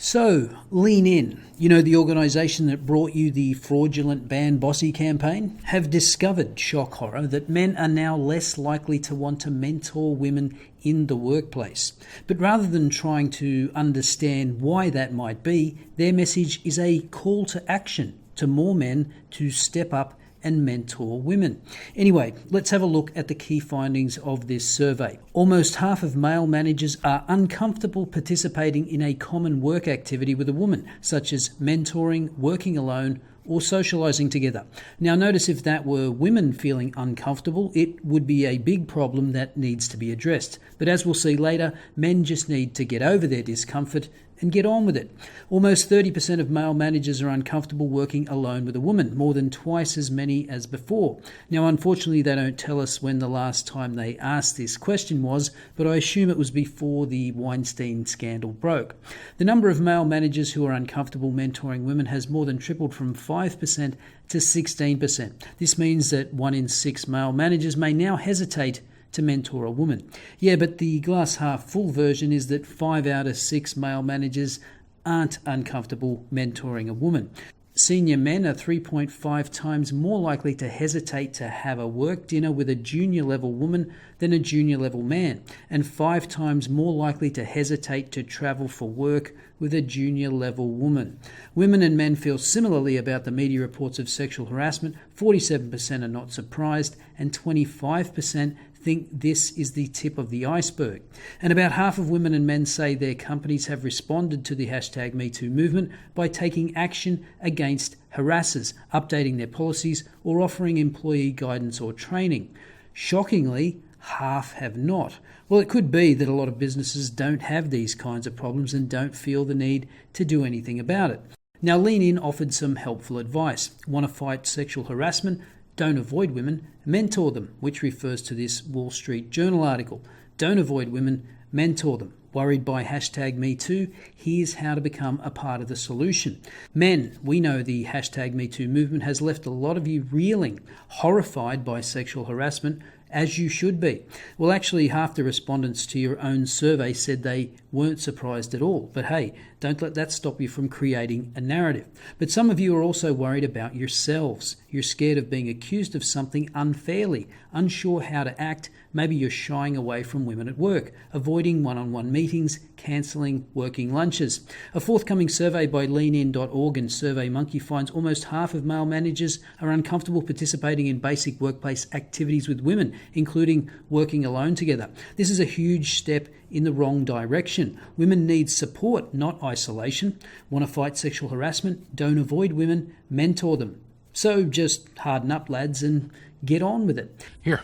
So, Lean In, the organisation that brought you the fraudulent Ban Bossy campaign, have discovered, shock horror, that men are now less likely to want to mentor women in the workplace. But rather than trying to understand why that might be, their message is a call to action to more men to step up and mentor women. Anyway, let's have a look at the key findings of this survey. Almost half of male managers are uncomfortable participating in a common work activity with a woman, such as mentoring, working alone, or socialising together. Now notice, if that were women feeling uncomfortable, it would be a big problem that needs to be addressed. But as we'll see later, men just need to get over their discomfort and get on with it. Almost 30% of male managers are uncomfortable working alone with a woman, more than twice as many as before. Now, unfortunately, they don't tell us when the last time they asked this question was, but I assume it was before the Weinstein scandal broke. The number of male managers who are uncomfortable mentoring women has more than tripled from 5% to 16%. This means that 1 in 6 male managers may now hesitate to mentor a woman. Yeah, but the glass half full version is that 5 out of 6 male managers aren't uncomfortable mentoring a woman. Senior men are 3.5 times more likely to hesitate to have a work dinner with a junior level woman than a junior level man, and 5 times more likely to hesitate to travel for work with a junior level woman. Women and men feel similarly about the media reports of sexual harassment. 47% are not surprised, and 25% think this is the tip of the iceberg. And about half of women and men say their companies have responded to the #MeToo movement by taking action against harassers, updating their policies, or offering employee guidance or training. Shockingly, half have not. Well, it could be that a lot of businesses don't have these kinds of problems and don't feel the need to do anything about it. Now, Lean In offered some helpful advice. Want to fight sexual harassment? Don't avoid women, mentor them, which refers to this Wall Street Journal article. Don't avoid women, mentor them. Worried by #MeToo? Here's how to become a part of the solution. Men, we know the #MeToo movement has left a lot of you reeling, horrified by sexual harassment, as you should be. Well, actually, half the respondents to your own survey said they weren't surprised at all. But hey, don't let that stop you from creating a narrative. But some of you are also worried about yourselves. You're scared of being accused of something unfairly, unsure how to act. Maybe you're shying away from women at work, avoiding one-on-one meetings, cancelling working lunches. A forthcoming survey by leanin.org and SurveyMonkey finds almost half of male managers are uncomfortable participating in basic workplace activities with women, including working alone together. This is a huge step in the wrong direction. Women need support, not isolation. Want to fight sexual harassment? Don't avoid women, mentor them. So just harden up, lads, and get on with it. Here.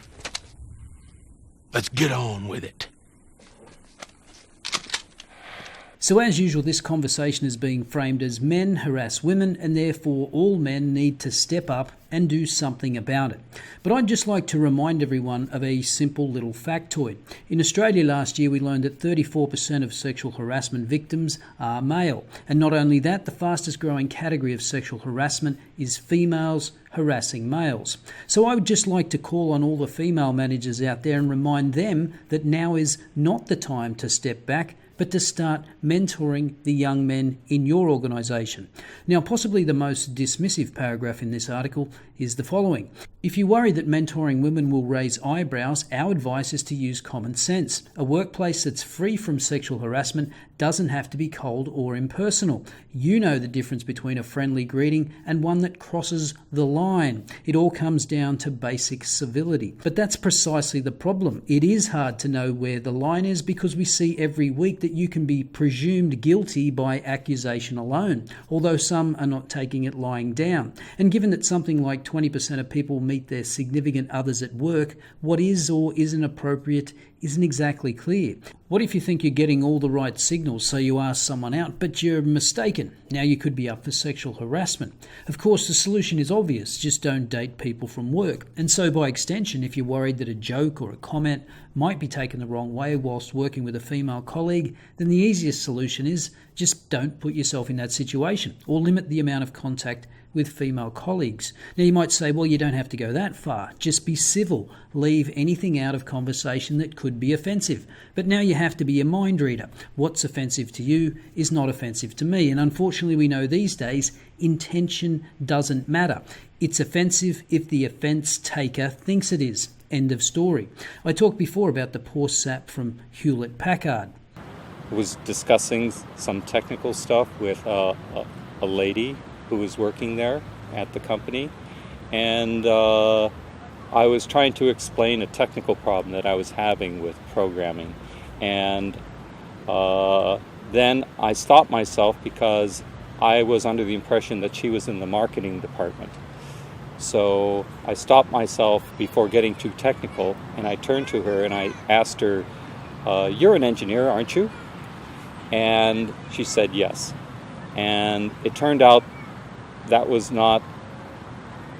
Let's get on with it. So as usual, this conversation is being framed as men harass women, and therefore all men need to step up and do something about it. But I'd just like to remind everyone of a simple little factoid. In Australia last year, we learned that 34% of sexual harassment victims are male. And not only that, the fastest growing category of sexual harassment is females harassing males. So I would just like to call on all the female managers out there and remind them that now is not the time to step back, but to start mentoring the young men in your organisation. Now, possibly the most dismissive paragraph in this article is the following. If you worry that mentoring women will raise eyebrows, our advice is to use common sense. A workplace that's free from sexual harassment doesn't have to be cold or impersonal. You know the difference between a friendly greeting and one that crosses the line. It all comes down to basic civility. But that's precisely the problem. It is hard to know where the line is because we see every week that you can be presumed guilty by accusation alone, although some are not taking it lying down. And given that something like 20% of people meet their significant others at work, what is or isn't appropriate isn't exactly clear. What if you think you're getting all the right signals, so you ask someone out, but you're mistaken? Now you could be up for sexual harassment. Of course, the solution is obvious. Just don't date people from work. And so by extension, if you're worried that a joke or a comment might be taken the wrong way whilst working with a female colleague, then the easiest solution is just don't put yourself in that situation or limit the amount of contact with female colleagues. Now you might say, well, you don't have to go that far. Just be civil. Leave anything out of conversation that could be offensive. But now you have to be a mind reader. What's offensive to you is not offensive to me. And unfortunately, we know these days intention doesn't matter. It's offensive if the offence taker thinks it is. End of story. I talked before about the poor sap from Hewlett-Packard. I was discussing some technical stuff with a lady who was working there at the company, and I was trying to explain a technical problem that I was having with programming, and then I stopped myself because I was under the impression that she was in the marketing department. So I stopped myself before getting too technical, and I turned to her and I asked her, "You're an engineer, aren't you?" And she said yes. And it turned out that was not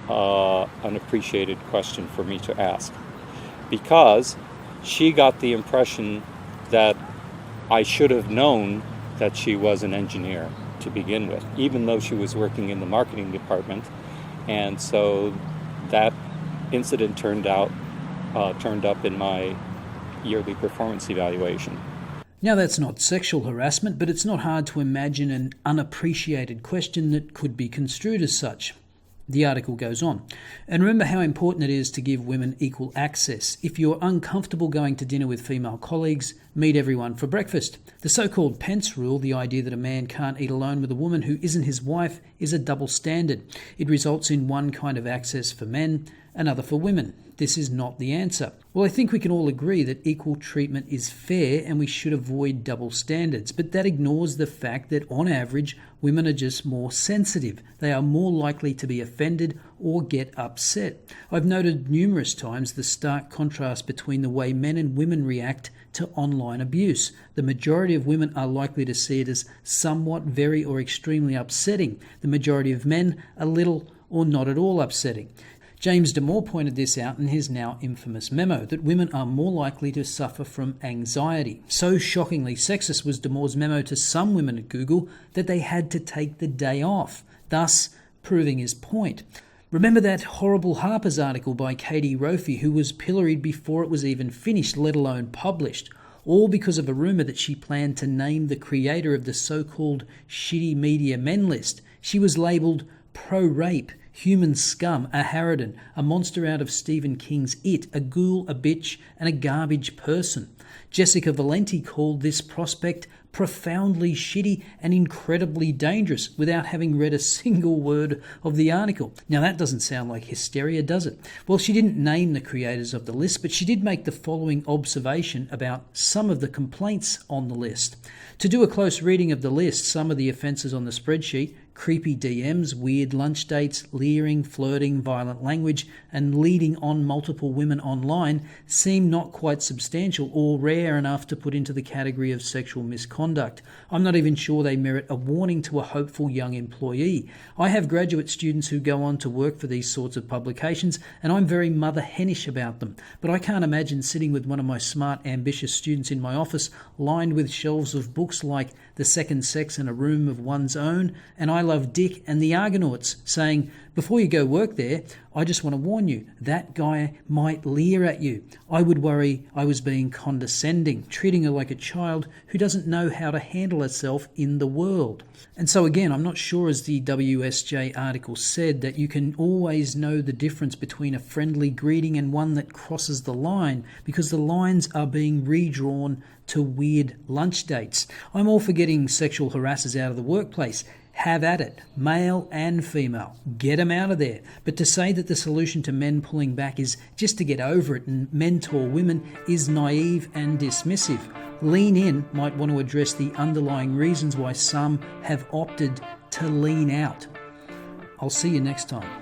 an appreciated question for me to ask, because she got the impression that I should have known that she was an engineer to begin with, even though she was working in the marketing department. And so that incident turned up in my yearly performance evaluation. Now that's not sexual harassment, but it's not hard to imagine an unappreciated question that could be construed as such. The article goes on. And remember how important it is to give women equal access. If you're uncomfortable going to dinner with female colleagues, meet everyone for breakfast. The so-called Pence rule, the idea that a man can't eat alone with a woman who isn't his wife, is a double standard. It results in one kind of access for men, another for women. This is not the answer. Well, I think we can all agree that equal treatment is fair and we should avoid double standards, but that ignores the fact that on average, women are just more sensitive. They are more likely to be offended or get upset. I've noted numerous times the stark contrast between the way men and women react to online abuse. The majority of women are likely to see it as somewhat, very, or extremely upsetting. The majority of men, a little or not at all upsetting. James Damore pointed this out in his now infamous memo, that women are more likely to suffer from anxiety. So shockingly sexist was Damore's memo to some women at Google that they had to take the day off, thus proving his point. Remember that horrible Harper's article by Katie Roffey, who was pilloried before it was even finished, let alone published, all because of a rumour that she planned to name the creator of the so-called shitty media men list. She was labelled pro-rape, human scum, a harridan, a monster out of Stephen King's It, a ghoul, a bitch, and a garbage person. Jessica Valenti called this prospect profoundly shitty and incredibly dangerous without having read a single word of the article. Now that doesn't sound like hysteria, does it? Well, she didn't name the creators of the list, but she did make the following observation about some of the complaints on the list. To do a close reading of the list, some of the offences on the spreadsheet: creepy DMs, weird lunch dates, leering, flirting, violent language, and leading on multiple women online seem not quite substantial or rare enough to put into the category of sexual misconduct. I'm not even sure they merit a warning to a hopeful young employee. I have graduate students who go on to work for these sorts of publications, and I'm very mother hennish about them. But I can't imagine sitting with one of my smart, ambitious students in my office, lined with shelves of books like The Second Sex and a Room of One's Own, and I Love Dick and the Argonauts, saying, before you go work there, I just want to warn you, that guy might leer at you. I would worry I was being condescending, treating her like a child who doesn't know how to handle herself in the world. And so again, I'm not sure, as the WSJ article said, that you can always know the difference between a friendly greeting and one that crosses the line, because the lines are being redrawn to weird lunch dates. I'm all for getting sexual harassers out of the workplace. Have at it, male and female. Get them out of there. But to say that the solution to men pulling back is just to get over it and mentor women is naive and dismissive. Lean In might want to address the underlying reasons why some have opted to lean out. I'll see you next time.